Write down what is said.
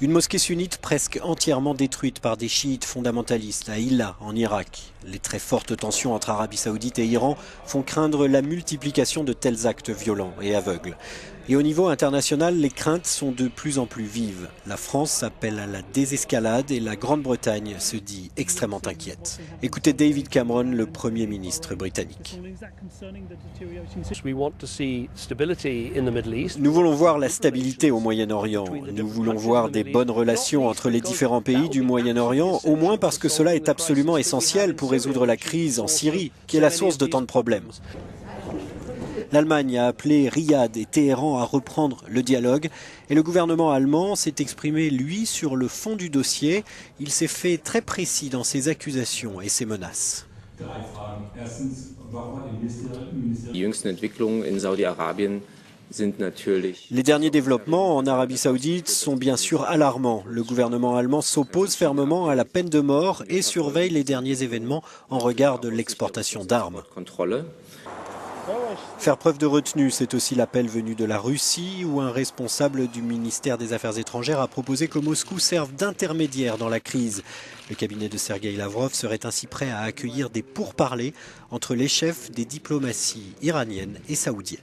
Une mosquée sunnite presque entièrement détruite par des chiites fondamentalistes à Hilla, en Irak. Les très fortes tensions entre Arabie Saoudite et Iran font craindre la multiplication de tels actes violents et aveugles. Et au niveau international, les craintes sont de plus en plus vives. La France appelle à la désescalade et la Grande-Bretagne se dit extrêmement inquiète. Écoutez David Cameron, le Premier ministre britannique. Nous voulons voir la stabilité au Moyen-Orient. Nous voulons voir des bonnes relations entre les différents pays du Moyen-Orient, au moins parce que cela est absolument essentiel pour résoudre la crise en Syrie, qui est la source de tant de problèmes. L'Allemagne a appelé Riyad et Téhéran à reprendre le dialogue et le gouvernement allemand s'est exprimé, lui, sur le fond du dossier. Il s'est fait très précis dans ses accusations et ses menaces. Les derniers développements en Arabie Saoudite sont bien sûr alarmants. Le gouvernement allemand s'oppose fermement à la peine de mort et surveille les derniers événements en regard de l'exportation d'armes. Faire preuve de retenue, c'est aussi l'appel venu de la Russie, où un responsable du ministère des Affaires étrangères a proposé que Moscou serve d'intermédiaire dans la crise. Le cabinet de Sergueï Lavrov serait ainsi prêt à accueillir des pourparlers entre les chefs des diplomaties iraniennes et saoudiennes.